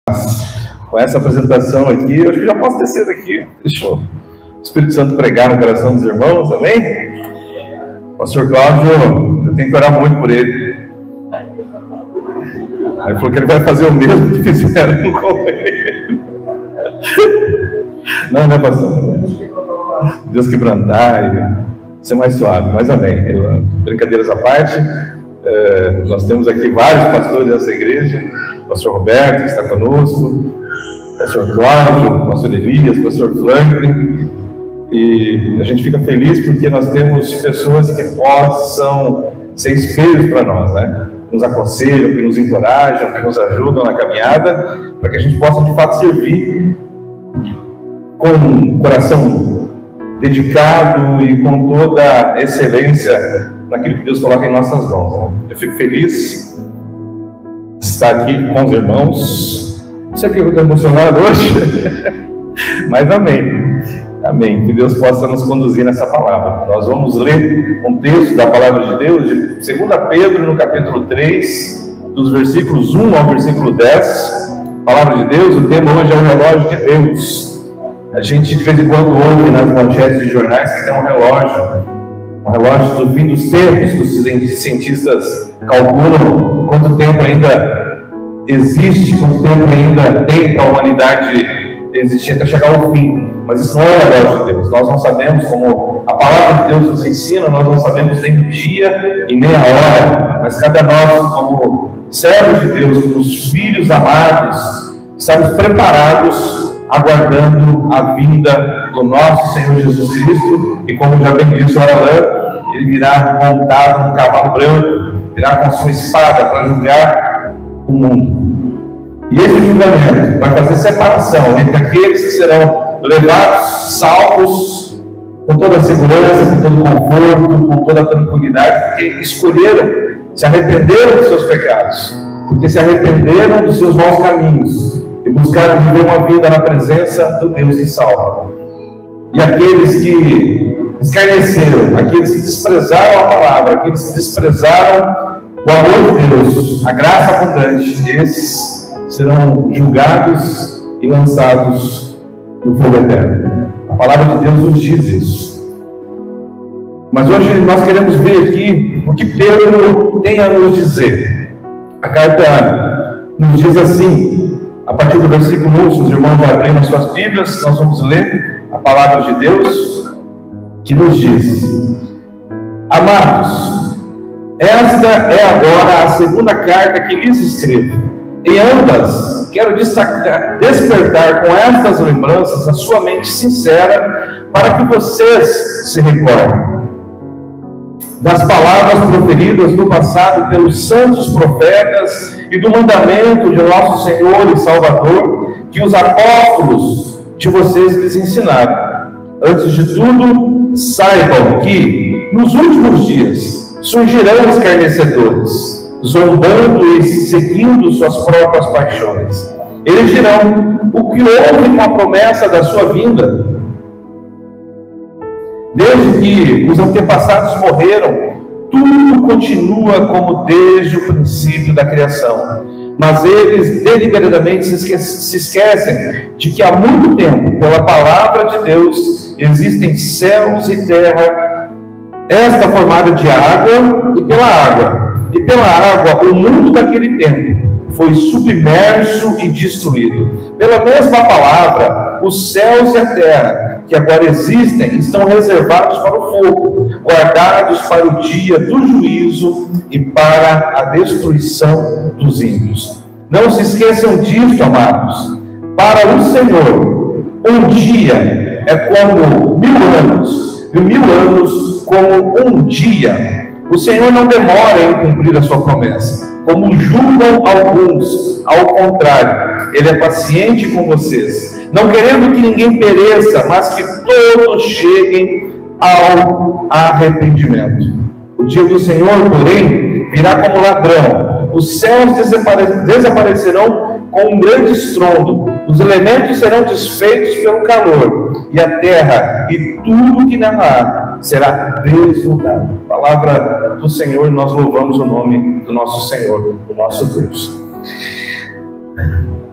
Com essa apresentação aqui, eu acho que já posso descer daqui. Deixa o Espírito Santo pregar no coração dos irmãos, amém? Pastor Cláudio, eu tenho que orar muito por ele. Aí ele falou que ele vai fazer o mesmo que fizeram com ele. Não, né, pastor? Deus quebrantar e ser mais suave, mas amém. Brincadeiras à parte, nós temos aqui vários pastores dessa igreja. Pastor Roberto, que está conosco, Pastor Cláudio, Pastor Elias, Pastor Franklin, e a gente fica feliz porque nós temos pessoas que possam ser espelhos para nós, né? Que nos aconselham, que nos encorajam, que nos ajudam na caminhada, para que a gente possa de fato servir com um coração dedicado e com toda a excelência naquilo que Deus coloca em nossas mãos, né? Eu fico feliz de estar aqui com os irmãos. Não sei o que eu estou emocionado hoje, mas amém. Amém. Que Deus possa nos conduzir nessa palavra. Nós vamos ler um texto da palavra de Deus, de 2 Pedro, no capítulo 3, dos versículos 1 ao versículo 10. Palavra de Deus, o tema hoje é o relógio de Deus. A gente de vez em quando ouve nas manchetes de jornais que tem um relógio do fim dos tempos, que os cientistas calculam quanto tempo ainda existe, quanto tempo ainda tem para a humanidade existir até chegar ao fim. Mas isso não é o relógio de Deus. Nós não sabemos, como a palavra de Deus nos ensina, nós não sabemos nem o dia e nem a hora, mas cada nós, como servos de Deus, como os filhos amados, estamos preparados, aguardando a vinda do nosso Senhor Jesus Cristo, e como já bem disse o Alain, ele virá montado num cavalo branco, virá com sua espada para julgar o mundo. E esse julgamento vai fazer separação entre aqueles que serão levados, salvos, com toda a segurança, com todo o conforto, com toda a tranquilidade, porque escolheram, se arrependeram dos seus pecados, porque se arrependeram dos seus maus caminhos e buscaram viver uma vida na presença do Deus que salva. E aqueles que escarneceram, aqueles que desprezaram a palavra, aqueles que desprezaram o amor de Deus, a graça abundante, esses serão julgados e lançados no fogo eterno. A palavra de Deus nos diz isso. Mas hoje nós queremos ver aqui o que Pedro tem a nos dizer. A carta nos diz assim, a partir do versículo 1, se os irmãos vão abrir nas suas Bíblias, nós vamos ler a palavra de Deus, que nos diz: Amados, esta é agora a segunda carta que lhes escrevo. Em ambas, quero despertar com estas lembranças a sua mente sincera, para que vocês se recordem das palavras proferidas no passado pelos santos profetas e do mandamento de nosso Senhor e Salvador, que os apóstolos de vocês lhes ensinaram. Antes de tudo, saibam que, nos últimos dias, surgirão escarnecedores, zombando e seguindo suas próprias paixões. Eles dirão: o que houve com a promessa da sua vinda? Desde que os antepassados morreram, tudo continua como desde o princípio da criação. Mas eles deliberadamente se esquecem de que há muito tempo, pela palavra de Deus, existem céus e terra, esta formada de água e pela água. E pela água, o mundo daquele tempo foi submerso e destruído. Pela mesma palavra, os céus e a terra, que agora existem, estão reservados para o fogo, guardados para o dia do juízo e para a destruição dos ímpios. Não se esqueçam disto, amados. Para o Senhor, um dia é como 1000 anos, e 1000 anos como um dia. O Senhor não demora em cumprir a sua promessa, como julgam alguns. Ao contrário, Ele é paciente com vocês, não querendo que ninguém pereça, mas que todos cheguem ao arrependimento. O dia do Senhor, porém, virá como ladrão. Os céus desaparecerão com um grande estrondo, os elementos serão desfeitos pelo calor, e a terra e tudo que nela há será desnudado. Palavra do Senhor, nós louvamos o nome do nosso Senhor, do nosso Deus.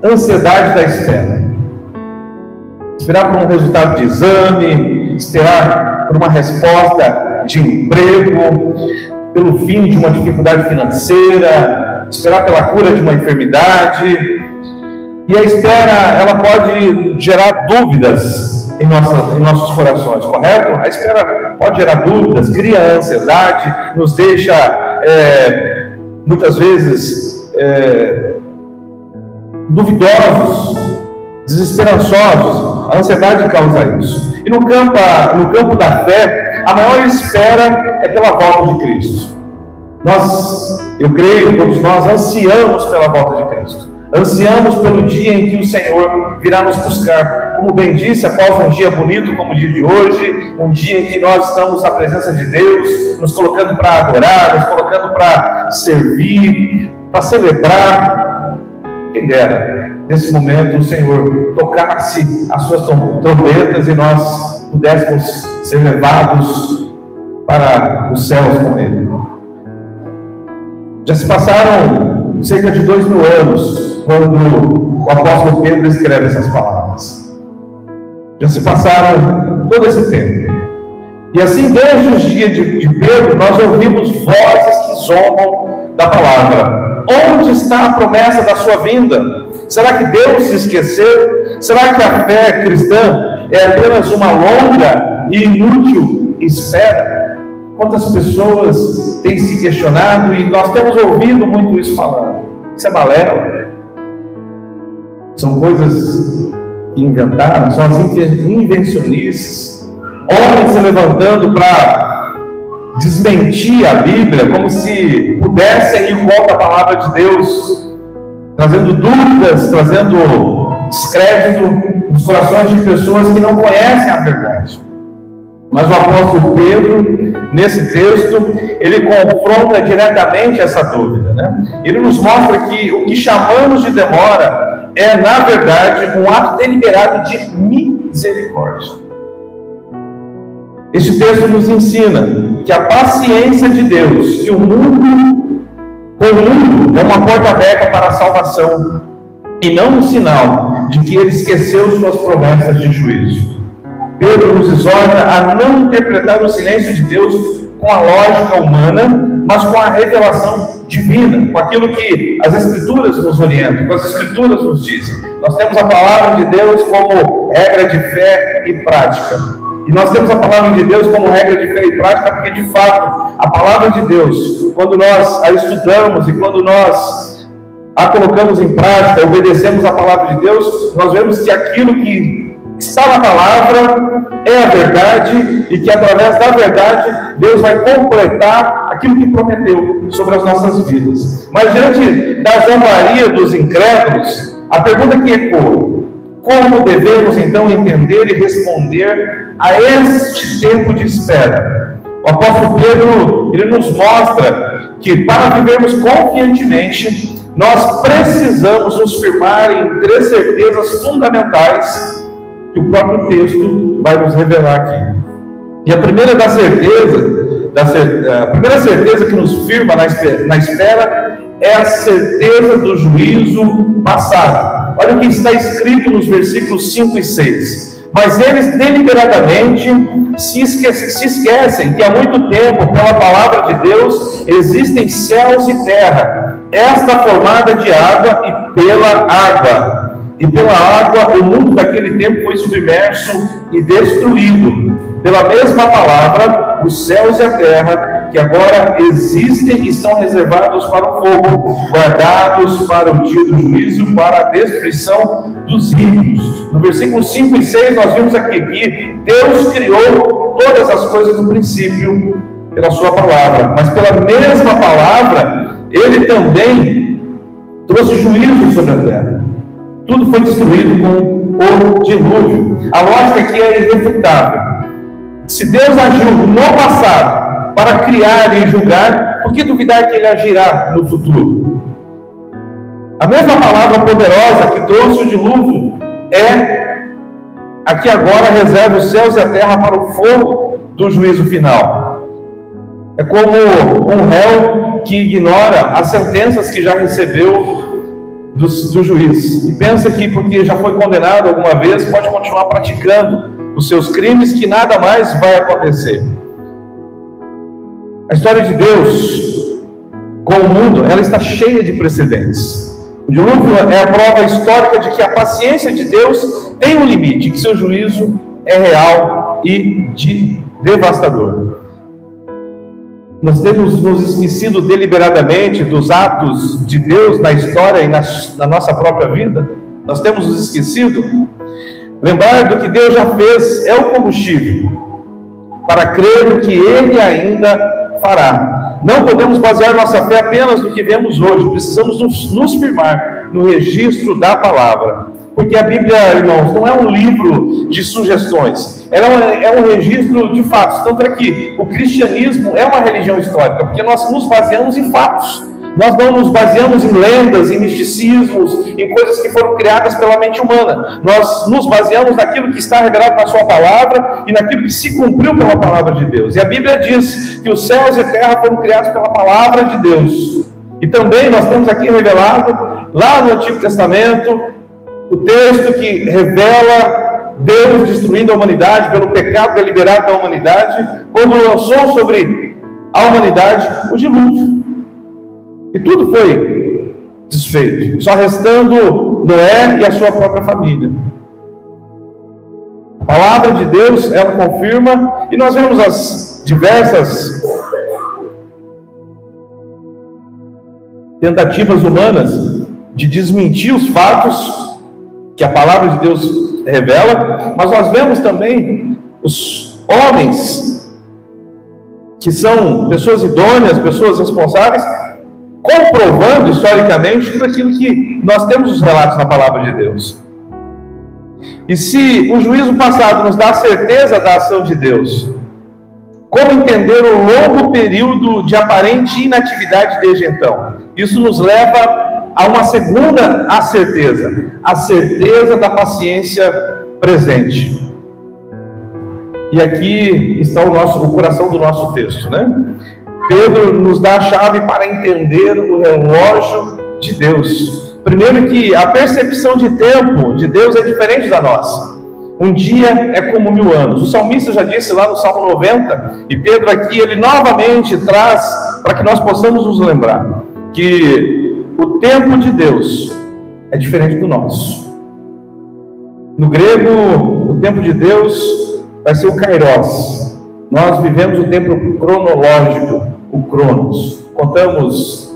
ansiedade da espera. Esperar por um resultado de exame, esperar por uma resposta de emprego, pelo fim de uma dificuldade financeira, esperar pela cura de uma enfermidade. E a espera, ela pode gerar dúvidas em nossos corações, correto? A espera pode gerar dúvidas, cria ansiedade, nos deixa, muitas vezes, duvidosos, desesperançosos. A ansiedade causa isso. E no campo da fé, a maior espera é pela volta de Cristo. Eu creio, todos nós ansiamos pela volta de Cristo. Ansiamos pelo dia em que o Senhor virá nos buscar. Como bem disse, após um dia bonito como o dia de hoje, um dia em que nós estamos na presença de Deus, nos colocando para adorar, nos colocando para servir, para celebrar. Quem dera, nesse momento, o Senhor tocasse as suas trombetas e nós pudéssemos ser levados para os céus com Ele. Já se passaram cerca de 2000 anos quando o apóstolo Pedro escreve essas palavras. Já se passaram todo esse tempo. E assim, desde os dias de Pedro, nós ouvimos vozes que zombam da palavra. Onde está a promessa da sua vinda? Será que Deus se esqueceu? Será que a fé cristã é apenas uma longa e inútil espera? Quantas pessoas têm se questionado e nós temos ouvido muito isso falando? Isso é balela. São coisas que inventaram, são as invencionistas. Homens se levantando para desmentir a Bíblia, como se pudessem ir contra a palavra de Deus, trazendo dúvidas, trazendo descrédito nos corações de pessoas que não conhecem a verdade. Mas o apóstolo Pedro, nesse texto, ele confronta diretamente essa dúvida, né? Ele nos mostra que o que chamamos de demora é, na verdade, um ato deliberado de misericórdia. Este texto nos ensina que a paciência de Deus, que o mundo é uma porta aberta para a salvação, e não um sinal de que ele esqueceu suas promessas de juízo. Pedro nos exorta a não interpretar o silêncio de Deus com a lógica humana, mas com a revelação divina, com aquilo que as Escrituras nos orientam, com as Escrituras nos dizem. Nós temos a palavra de Deus como regra de fé e prática. E nós temos a palavra de Deus como regra de fé e prática, porque de fato, a palavra de Deus, quando nós a estudamos e quando nós a colocamos em prática, obedecemos a palavra de Deus, nós vemos que aquilo que está na palavra é a verdade e que através da verdade Deus vai completar aquilo que prometeu sobre as nossas vidas. Mas diante da zombaria dos incrédulos, a pergunta que ecoa: como devemos então entender e responder a este tempo de espera? O apóstolo Pedro, ele nos mostra que para vivermos confiantemente, nós precisamos nos firmar em 3 certezas fundamentais que o próprio texto vai nos revelar aqui. E a primeira certeza que nos firma na espera é a certeza do juízo passado. Olha o que está escrito nos versículos 5 e 6. Mas eles deliberadamente se esquecem que há muito tempo, pela palavra de Deus, existem céus e terra, esta formada de água e pela água. E pela água o mundo daquele tempo foi submerso e destruído. Pela mesma palavra, os céus e a terra, que agora existem, estão reservados para o fogo, guardados para o dia do juízo, para a destruição dos ímpios. No versículo 5 e 6 nós vimos aqui que Deus criou todas as coisas no princípio pela sua palavra, mas pela mesma palavra Ele também trouxe juízo sobre a terra. Tudo foi destruído com o dilúvio. A lógica aqui é irrefutável. Se Deus agiu no passado para criar e julgar, por que duvidar que Ele agirá no futuro? A mesma palavra poderosa que trouxe o dilúvio é a que agora reserva os céus e a terra para o fogo do juízo final. É como um réu que ignora as sentenças que já recebeu do juiz, e pensa que porque já foi condenado alguma vez, pode continuar praticando os seus crimes, que nada mais vai acontecer. A história de Deus com o mundo, ela está cheia de precedentes. O dilúvio é a prova histórica de que a paciência de Deus tem um limite, que seu juízo é real e devastador. Nós temos nos esquecido deliberadamente dos atos de Deus na história e na nossa própria vida? Nós temos nos esquecido? Lembrar do que Deus já fez é o combustível para crer no que Ele ainda fará. Não podemos basear nossa fé apenas no que vemos hoje, precisamos nos firmar no registro da palavra. Porque a Bíblia, irmãos, não é um livro de sugestões, ela é um registro de fatos. Tanto é que o cristianismo é uma religião histórica, porque nós nos baseamos em fatos. Nós não nos baseamos em lendas, em misticismos, em coisas que foram criadas pela mente humana. Nós nos baseamos naquilo que está revelado na sua palavra e naquilo que se cumpriu pela palavra de Deus. E a Bíblia diz que os céus e a terra foram criados pela palavra de Deus. E também nós temos aqui revelado, lá no Antigo Testamento, o texto que revela Deus destruindo a humanidade pelo pecado deliberado da humanidade, quando lançou sobre a humanidade o dilúvio. E tudo foi desfeito, só restando Noé e a sua própria família. A palavra de Deus, ela confirma, e nós vemos as diversas tentativas humanas de desmentir os fatos que a palavra de Deus revela, mas nós vemos também os homens, que são pessoas idôneas, pessoas responsáveis, comprovando historicamente tudo aquilo que nós temos os relatos na palavra de Deus. E se o juízo passado nos dá a certeza da ação de Deus, como entender o longo período de aparente inatividade desde então? Isso nos leva a uma segunda a certeza da paciência presente. E aqui está o coração do nosso texto, né? Pedro nos dá a chave para entender o relógio de Deus. Primeiro, que a percepção de tempo de Deus é diferente da nossa. Um dia é como 1000 anos. O salmista já disse lá no Salmo 90, e Pedro aqui, ele novamente traz para que nós possamos nos lembrar que o tempo de Deus é diferente do nosso. No grego, o tempo de Deus vai ser o kairos. Nós vivemos o tempo cronológico, o cronos. Contamos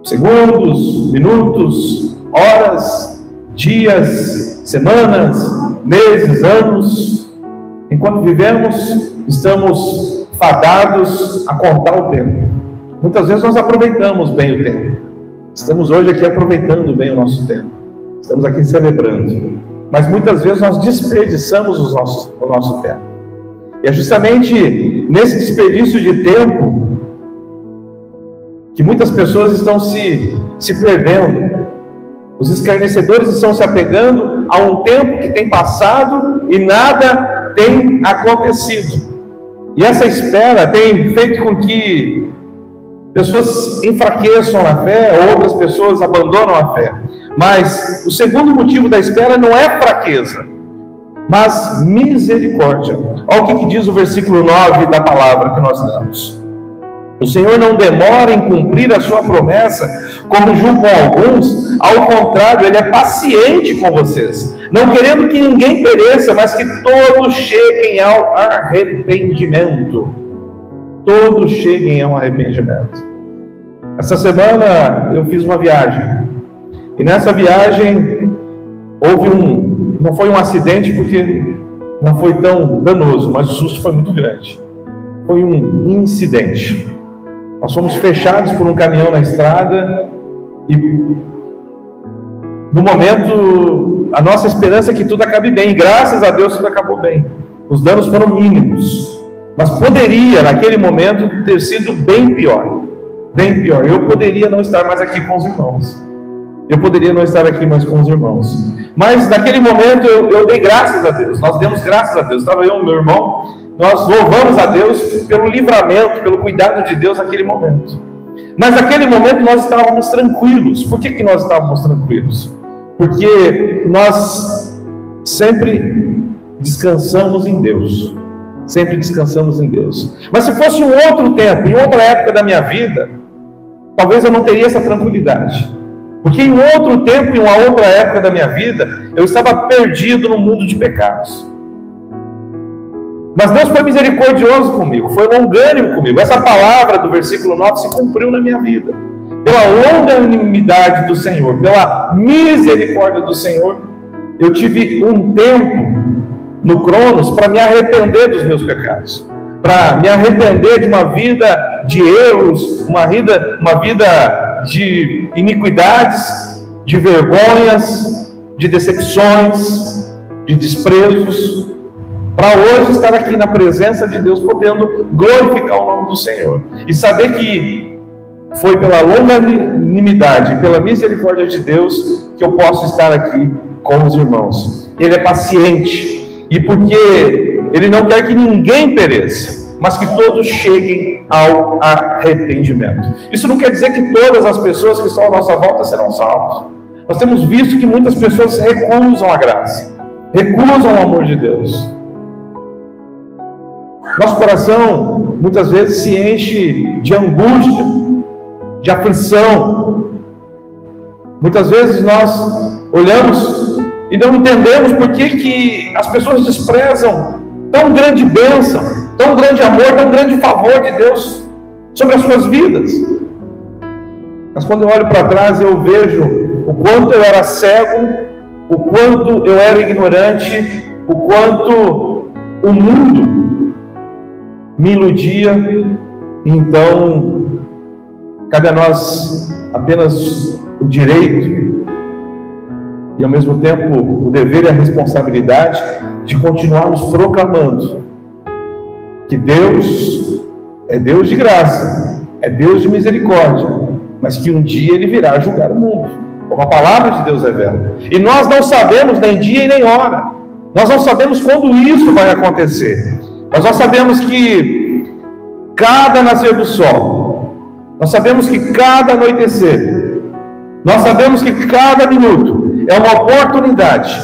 segundos, minutos, horas, dias, semanas, meses, anos. Enquanto vivemos, estamos fadados a contar o tempo. Muitas vezes nós aproveitamos bem o tempo. Estamos hoje aqui aproveitando bem o nosso tempo. Estamos aqui celebrando. Mas muitas vezes nós desperdiçamos o nosso tempo. E é justamente nesse desperdício de tempo que muitas pessoas estão se perdendo. Os escarnecedores estão se apegando a um tempo que tem passado e nada tem acontecido. E essa espera tem feito com que pessoas enfraqueçam na fé, outras pessoas abandonam a fé. Mas o segundo motivo da espera não é fraqueza, mas misericórdia. Olha o que diz o versículo 9 da palavra que nós damos. O Senhor não demora em cumprir a sua promessa, como julgam alguns. Ao contrário, Ele é paciente com vocês, não querendo que ninguém pereça, mas que todos cheguem ao arrependimento. Todos cheguem ao arrependimento. Essa semana eu fiz uma viagem, e nessa viagem houve não foi um acidente, porque não foi tão danoso, mas o susto foi muito grande. Foi um incidente. Nós fomos fechados por um caminhão na estrada, e no momento a nossa esperança é que tudo acabe bem, e graças a Deus tudo acabou bem. Os danos foram mínimos, mas poderia naquele momento ter sido bem pior. Bem pior. Eu poderia não estar mais aqui com os irmãos. Eu poderia não estar aqui mais com os irmãos. Mas naquele momento eu dei graças a Deus. Nós demos graças a Deus. Estava eu e meu irmão. Nós louvamos a Deus pelo livramento, pelo cuidado de Deus naquele momento. Mas naquele momento nós estávamos tranquilos. Por que nós estávamos tranquilos? Porque nós sempre descansamos em Deus. Sempre descansamos em Deus. Mas se fosse um outro tempo, em outra época da minha vida, talvez eu não teria essa tranquilidade. Porque em outro tempo, em uma outra época da minha vida, eu estava perdido no mundo de pecados. Mas Deus foi misericordioso comigo, foi longânimo comigo. Essa palavra do versículo 9 se cumpriu na minha vida. Pela longanimidade do Senhor, pela misericórdia do Senhor, eu tive um tempo no Cronos para me arrepender dos meus pecados, para me arrepender de uma vida de erros, uma vida de iniquidades, de vergonhas, de decepções, de desprezos, para hoje estar aqui na presença de Deus, podendo glorificar o nome do Senhor, e saber que foi pela longanimidade, pela misericórdia de Deus, que eu posso estar aqui com os irmãos. Ele é paciente, e porque Ele não quer que ninguém pereça, mas que todos cheguem ao arrependimento. Isso não quer dizer que todas as pessoas que estão à nossa volta serão salvas. Nós temos visto que muitas pessoas recusam a graça, recusam o amor de Deus. Nosso coração muitas vezes se enche de angústia, de aflição. Muitas vezes nós olhamos e não entendemos por que as pessoas desprezam tão grande bênção, tão grande amor, tão grande favor de Deus sobre as suas vidas. Mas quando eu olho para trás, eu vejo o quanto eu era cego, o quanto eu era ignorante, o quanto o mundo me iludia. Então cabe a nós apenas o direito e ao mesmo tempo o dever e a responsabilidade de continuarmos proclamando que Deus é Deus de graça, é Deus de misericórdia, mas que um dia Ele virá julgar o mundo, como a palavra de Deus revela. E nós não sabemos nem dia e nem hora, nós não sabemos quando isso vai acontecer. Nós só sabemos que cada nascer do sol, nós sabemos que cada anoitecer, nós sabemos que cada minuto é uma oportunidade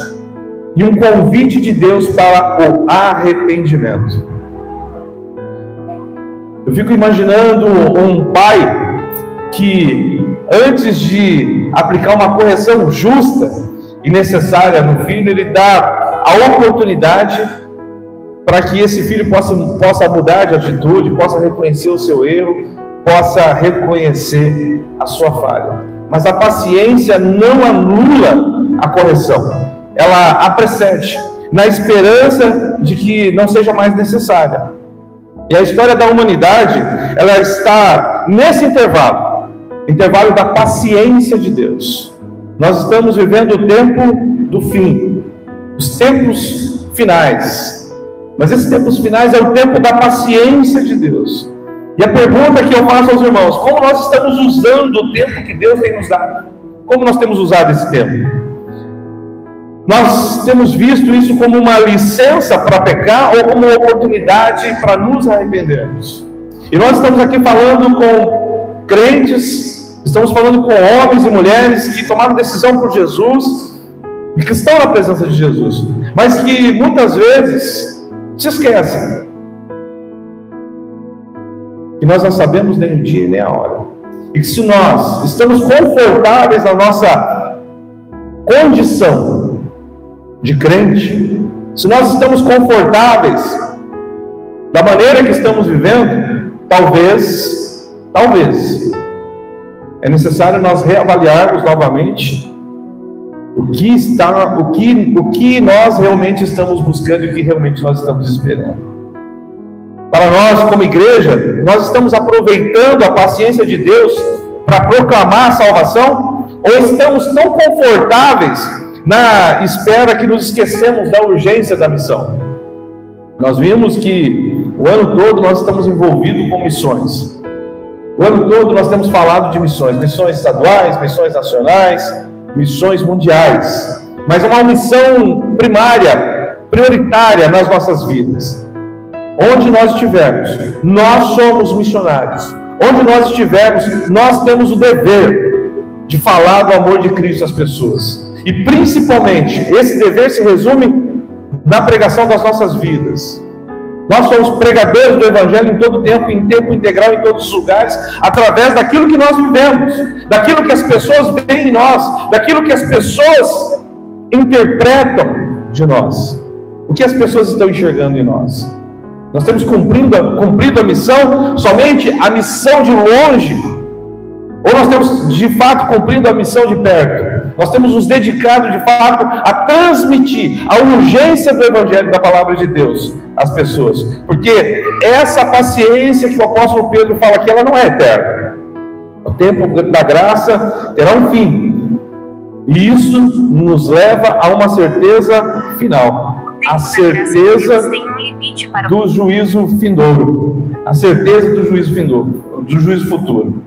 e um convite de Deus para o arrependimento. Eu fico imaginando um pai que, antes de aplicar uma correção justa e necessária no filho, ele dá a oportunidade para que esse filho possa mudar de atitude, possa reconhecer o seu erro, possa reconhecer a sua falha. Mas a paciência não anula a correção, ela a precede, na esperança de que não seja mais necessária. E a história da humanidade, ela está nesse intervalo da paciência de Deus. Nós estamos vivendo o tempo do fim, os tempos finais. Mas esses tempos finais é o tempo da paciência de Deus. E a pergunta que eu faço aos irmãos: como nós estamos usando o tempo que Deus tem nos dado? Como nós temos usado esse tempo? Nós temos visto isso como uma licença para pecar ou como uma oportunidade para nos arrependermos? E nós estamos aqui falando com crentes, estamos falando com homens e mulheres que tomaram decisão por Jesus e que estão na presença de Jesus, mas que muitas vezes se esquecem que nós não sabemos nem o dia nem a hora, e que se nós estamos confortáveis na nossa condição de crente, se nós estamos confortáveis da maneira que estamos vivendo, talvez é necessário nós reavaliarmos novamente o que nós realmente estamos buscando e o que realmente nós estamos esperando. Para nós, como igreja, nós estamos aproveitando a paciência de Deus para proclamar a salvação, ou estamos tão confortáveis na espera que nos esquecemos da urgência da missão? Nós vimos que o ano todo nós estamos envolvidos com missões. O ano todo nós temos falado de missões estaduais, missões nacionais, missões mundiais. Mas é uma missão primária, prioritária nas nossas vidas. Onde nós estivermos, nós somos missionários. onde nós estivermos, nós temos o dever de falar do amor de Cristo às pessoas. E principalmente, esse dever se resume na pregação das nossas vidas. Nós somos pregadores do Evangelho em todo tempo, em tempo integral, em todos os lugares, através daquilo que nós vivemos, daquilo que as pessoas veem em nós, daquilo que as pessoas interpretam de nós. O que as pessoas estão enxergando em nós? Nós temos cumprido a missão, somente a missão de longe, ou nós temos de fato cumprido a missão de perto? Nós temos nos dedicado de fato a transmitir a urgência do Evangelho, da Palavra de Deus às pessoas, porque essa paciência que o apóstolo Pedro fala aqui, ela não é eterna. O tempo da graça terá um fim, e isso nos leva a uma certeza final, a certeza do juízo vindouro, a certeza do juízo vindouro, do juízo futuro.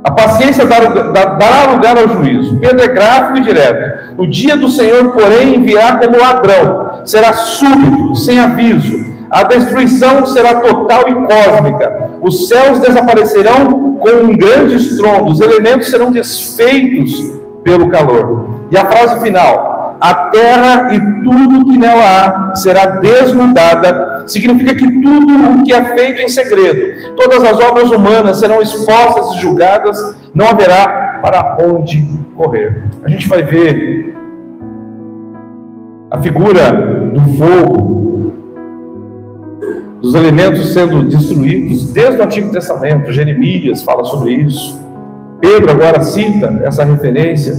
A paciência dará lugar ao juízo. Pedro é gráfico e direto. O dia do Senhor, porém, virá como ladrão. Será súbito, sem aviso. A destruição será total e cósmica. Os céus desaparecerão com um grande estrondo. Os elementos serão desfeitos pelo calor. E a frase final: a terra e tudo que nela há será desnudada. Significa que tudo o que é feito em segredo, todas as obras humanas serão expostas e julgadas. Não haverá para onde correr. A gente vai ver a figura do fogo, dos elementos sendo destruídos desde o Antigo Testamento. Jeremias fala sobre isso. Pedro agora cita essa referência.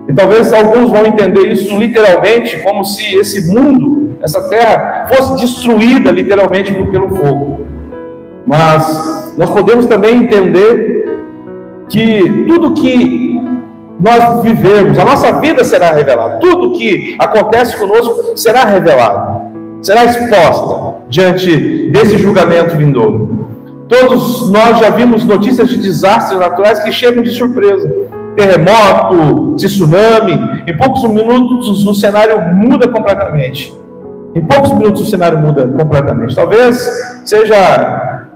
E talvez alguns vão entender isso literalmente, como se esse mundo, essa terra, fosse destruída literalmente pelo fogo. Mas nós podemos também entender que tudo que nós vivemos, a nossa vida será revelada. Tudo que acontece conosco será revelado, será exposta diante desse julgamento vindouro. Todos nós já vimos notícias de desastres naturais que chegam de surpresa. Terremoto, tsunami. Em poucos minutos o cenário muda completamente. Em poucos minutos o cenário muda completamente. Talvez seja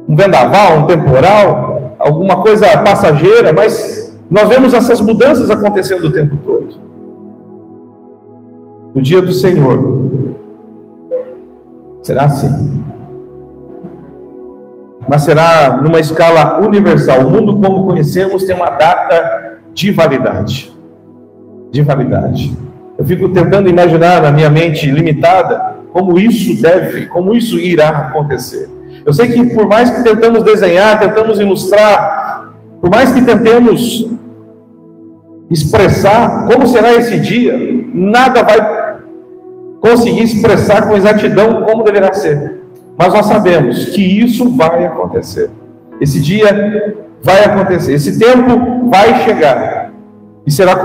um vendaval, um temporal, alguma coisa passageira, mas nós vemos essas mudanças acontecendo o tempo todo. No dia do Senhor será assim. Mas será numa escala universal. O mundo como conhecemos tem uma data de validade. De validade. Eu fico tentando imaginar na minha mente limitada como isso irá acontecer. Eu sei que por mais que tentamos desenhar, tentamos ilustrar, por mais que tentemos expressar como será esse dia, nada vai conseguir expressar com exatidão como deverá ser. Mas nós sabemos que isso vai acontecer. Esse dia vai acontecer. Esse tempo vai chegar. E será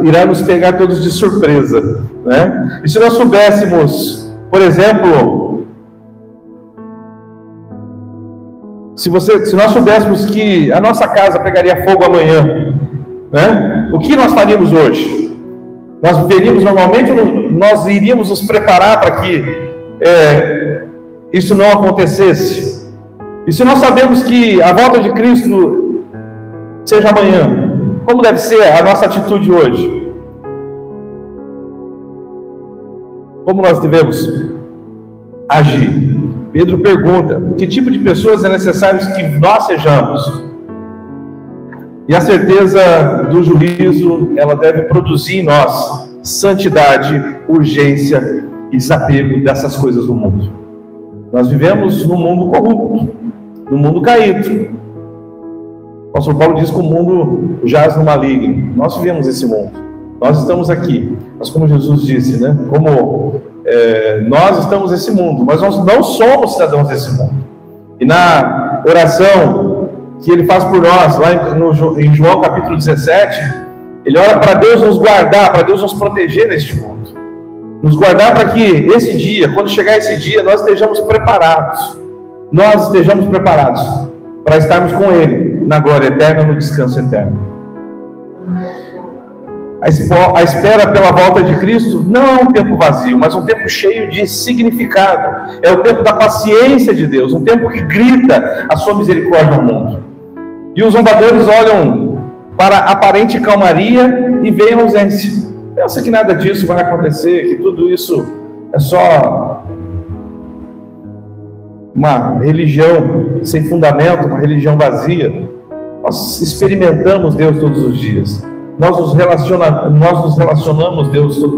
irá nos pegar todos de surpresa, né? E se nós soubéssemos, por exemplo, se nós soubéssemos que a nossa casa pegaria fogo amanhã, né? O que nós faríamos hoje? Nós veríamos normalmente, nós iríamos nos preparar para que isso não acontecesse. E se nós sabemos que a volta de Cristo seja amanhã, como deve ser a nossa atitude hoje? Como nós devemos agir? Pedro pergunta: que tipo de pessoas é necessário que nós sejamos? E a certeza do juízo, ela deve produzir em nós santidade, urgência e desapego dessas coisas do mundo. Nós vivemos num mundo corrupto, num mundo caído. O apóstolo Paulo diz que o mundo jaz no maligno. Nós vivemos esse mundo. Nós estamos aqui. Mas como Jesus disse, né? Nós estamos nesse mundo, mas nós não somos cidadãos desse mundo. E na oração que ele faz por nós, lá em João capítulo 17, ele ora para Deus nos guardar, para Deus nos proteger neste mundo, nos guardar para que esse dia, quando chegar esse dia, nós estejamos preparados para estarmos com Ele na glória eterna, no descanso eterno. A espera pela volta de Cristo não é um tempo vazio, mas um tempo cheio de significado. É o tempo da paciência de Deus, um tempo que grita a sua misericórdia ao mundo. E os zombadores olham para a aparente calmaria e veem a ausência. Pensa que nada disso vai acontecer, que tudo isso é só uma religião sem fundamento, uma religião vazia. Nós experimentamos Deus todos os dias. Nós nos relacionamos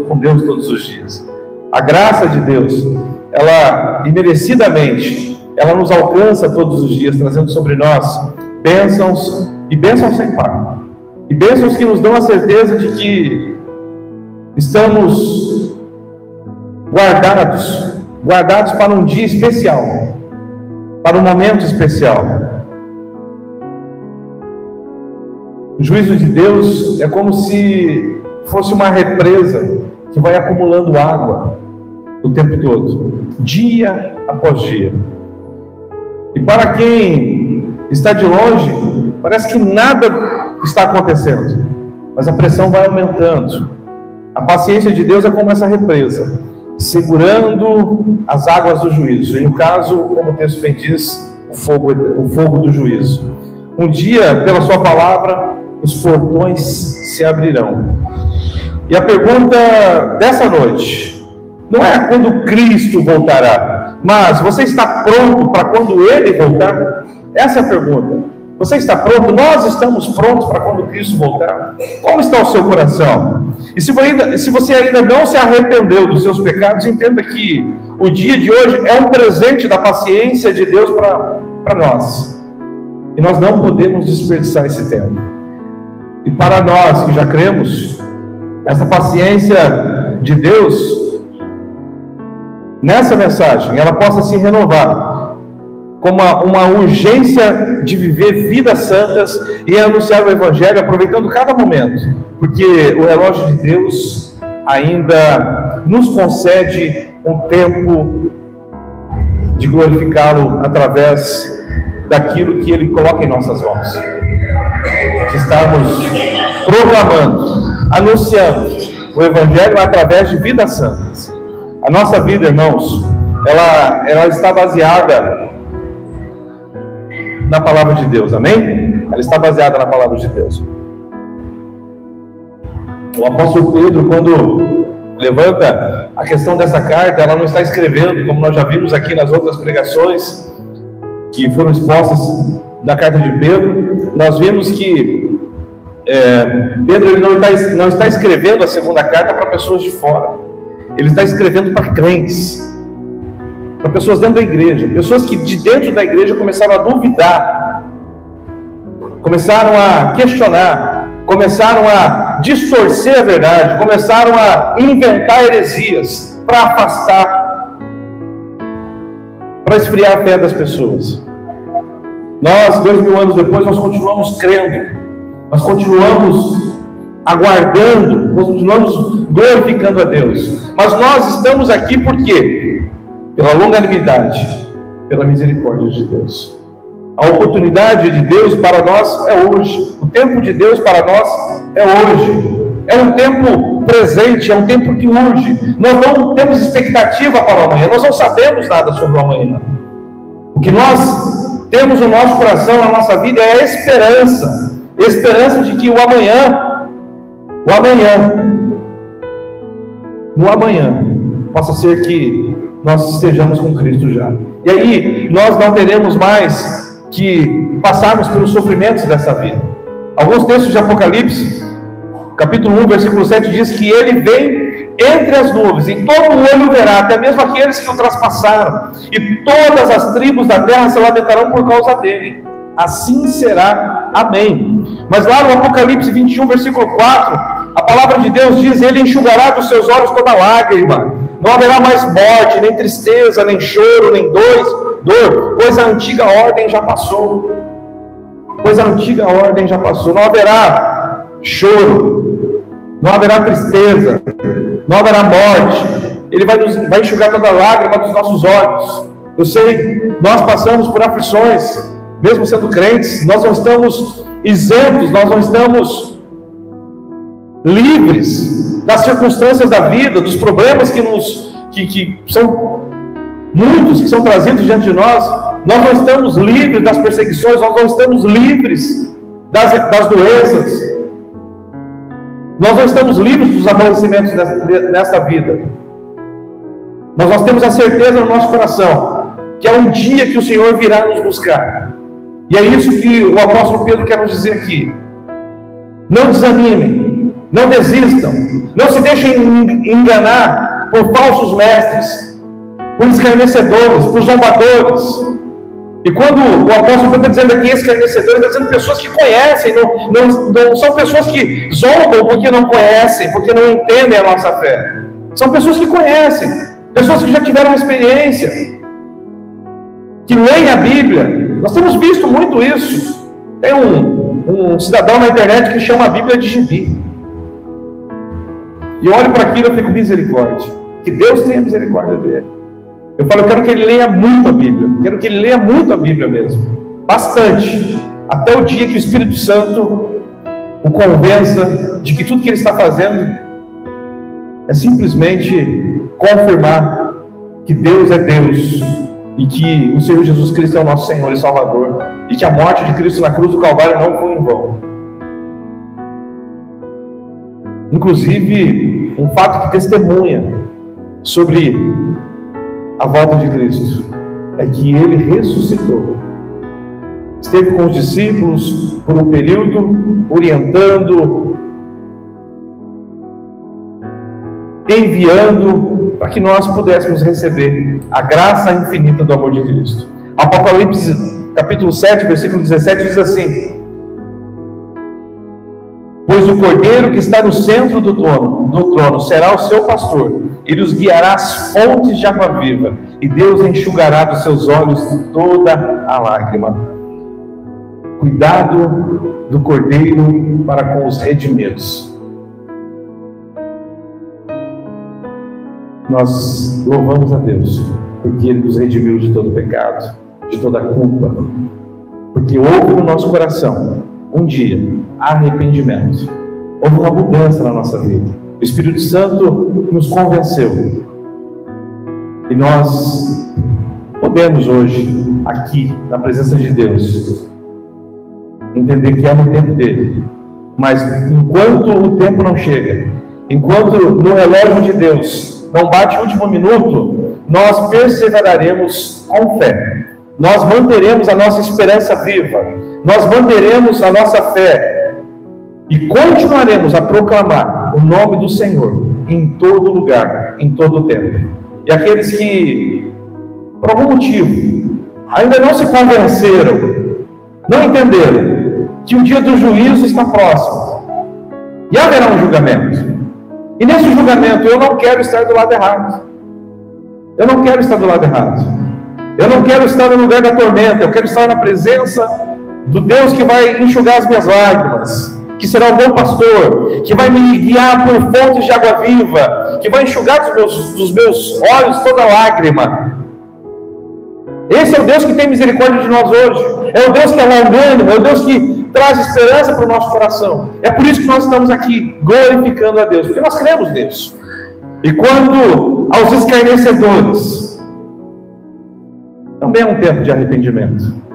com Deus todos os dias. A graça de Deus, ela imerecidamente, ela nos alcança todos os dias, trazendo sobre nós bênçãos e bênçãos sem par. E bênçãos que nos dão a certeza de que estamos guardados para um dia especial, para um momento especial. O juízo de Deus é como se fosse uma represa que vai acumulando água o tempo todo, dia após dia. E para quem está de longe, parece que nada está acontecendo, mas a pressão vai aumentando. A paciência de Deus é como essa represa, segurando as águas do juízo. E no caso, como o texto bem diz, o fogo do juízo. Um dia, pela sua palavra, os portões se abrirão. E a pergunta dessa noite não é quando Cristo voltará, mas você está pronto para quando Ele voltar? Essa é a pergunta. Você está pronto? Nós estamos prontos para quando Cristo voltar? Como está o seu coração? E se você ainda não se arrependeu dos seus pecados, entenda que o dia de hoje é um presente da paciência de Deus para nós. E nós não podemos desperdiçar esse tempo. E para nós que já cremos, essa paciência de Deus, nessa mensagem, ela possa se renovar como uma urgência de viver vidas santas e anunciar o Evangelho, aproveitando cada momento, porque o relógio de Deus ainda nos concede um tempo de glorificá-lo através daquilo que Ele coloca em nossas mãos. Que estamos proclamando, anunciando o Evangelho através de vidas santas. A nossa vida, irmãos, ela está baseada na palavra de Deus, amém? Ela está baseada na palavra de Deus. O apóstolo Pedro, quando levanta a questão dessa carta, ela não está escrevendo, como nós já vimos aqui nas outras pregações que foram expostas da carta de Pedro. Nós vimos que Pedro ele não está escrevendo a segunda carta para pessoas de fora. Ele está escrevendo para crentes, para pessoas dentro da igreja, pessoas que de dentro da igreja começaram a duvidar, começaram a questionar, começaram a distorcer a verdade, começaram a inventar heresias para afastar, para esfriar a fé das pessoas. Nós, 2000 anos depois, nós continuamos crendo, nós continuamos aguardando, nós continuamos glorificando a Deus, mas nós estamos aqui por quê? Pela longanimidade, pela misericórdia de Deus. A oportunidade de Deus para nós é hoje, o tempo de Deus para nós é hoje, é um tempo presente, é um tempo que urge. Nós não temos expectativa para o amanhã, nós não sabemos nada sobre o amanhã. O que nós temos no nosso coração, na nossa vida, é a esperança de que no amanhã, possa ser que nós estejamos com Cristo já. E aí, nós não teremos mais que passarmos pelos sofrimentos dessa vida. Alguns textos de Apocalipse, capítulo 1, versículo 7, diz que Ele vem entre as nuvens, e todo olho verá, até mesmo aqueles que o traspassaram, e todas as tribos da terra se lamentarão por causa dele. Assim será. Amém. Mas lá no Apocalipse 21, versículo 4, a palavra de Deus diz: Ele enxugará dos seus olhos toda lágrima, não haverá mais morte, nem tristeza, nem choro, nem dor, pois a antiga ordem já passou. Não haverá choro, não haverá tristeza, não haverá morte. Ele vai enxugar toda lágrima dos nossos olhos. Eu sei, nós passamos por aflições, mesmo sendo crentes, nós não estamos isentos, nós não estamos livres das circunstâncias da vida, dos problemas que são muitos que são trazidos diante de nós. Nós não estamos livres das perseguições, nós não estamos livres das doenças, nós não estamos livres dos aborrecimentos nesta vida. Mas nós temos a certeza no nosso coração que é um dia que o Senhor virá nos buscar. E é isso que o apóstolo Pedro quer nos dizer aqui. Não desanimem, não desistam, não se deixem enganar por falsos mestres, por escarnecedores, por zombadores. E quando o apóstolo Pedro está dizendo aqui escarnecedores, está dizendo pessoas que conhecem, não são pessoas que zombam porque não conhecem, porque não entendem a nossa fé. São pessoas que conhecem, pessoas que já tiveram experiência, que leem a Bíblia. Nós temos visto muito isso. Tem um cidadão na internet que chama a Bíblia de gibi. E eu olho para aquilo e fico, misericórdia. Que Deus tenha misericórdia dele. Eu falo, eu quero que ele leia muito a Bíblia. Quero que ele leia muito a Bíblia mesmo. Bastante. Até o dia que o Espírito Santo o convença de que tudo que ele está fazendo é simplesmente confirmar que Deus é Deus. E que o Senhor Jesus Cristo é o nosso Senhor e Salvador. E que a morte de Cristo na cruz do Calvário não foi em vão. Inclusive, um fato que testemunha sobre a volta de Cristo é que ele ressuscitou. Esteve com os discípulos por um período, orientando, enviando, para que nós pudéssemos receber a graça infinita do amor de Cristo. Apocalipse capítulo 7, versículo 17 diz assim: pois o Cordeiro que está no centro do trono será o seu pastor, ele os guiará às fontes de água viva, e Deus enxugará dos seus olhos toda a lágrima. Cuidado do Cordeiro para com os redimidos. Nós louvamos a Deus porque Ele nos redimiu de todo pecado, de toda culpa, porque houve no nosso coração um dia arrependimento, houve uma mudança na nossa vida. O Espírito Santo nos convenceu e nós podemos hoje, aqui na presença de Deus, entender que é no tempo dele, mas enquanto o tempo não chega, enquanto no relógio de Deus não bate o último minuto, nós perseveraremos com fé, nós manteremos a nossa esperança viva, nós manteremos a nossa fé e continuaremos a proclamar o nome do Senhor em todo lugar, em todo tempo. E aqueles que, por algum motivo, ainda não se convenceram, não entenderam que o dia do juízo está próximo e haverá um julgamento. E nesse julgamento eu não quero estar do lado errado. Eu não quero estar do lado errado. Eu não quero estar no lugar da tormenta. Eu quero estar na presença do Deus que vai enxugar as minhas lágrimas, que será o bom pastor, que vai me guiar por fontes de água viva, que vai enxugar dos meus olhos toda lágrima. Esse é o Deus que tem misericórdia de nós hoje. É o Deus que é longânimo, é o Deus que traz esperança para o nosso coração. É por isso que nós estamos aqui glorificando a Deus, porque nós cremos nisso. E quanto aos escarnecedores, também é um tempo de arrependimento.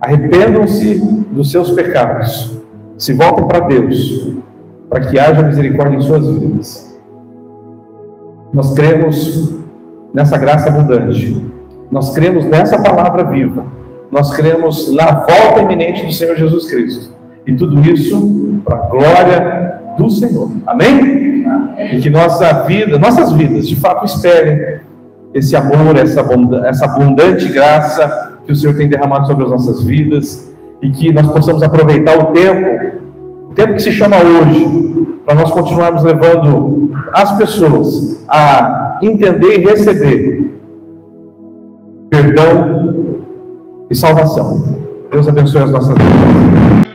Arrependam-se dos seus pecados, se voltem para Deus, para que haja misericórdia em suas vidas. Nós cremos nessa graça abundante, nós cremos nessa palavra viva, nós cremos na volta iminente do Senhor Jesus Cristo, e tudo isso para a glória do Senhor. Amém? E que nossas vidas de fato esperem esse amor, essa abundante graça que o Senhor tem derramado sobre as nossas vidas, e que nós possamos aproveitar o tempo que se chama hoje, para nós continuarmos levando as pessoas a entender e receber perdão e salvação. Deus abençoe as nossas vidas.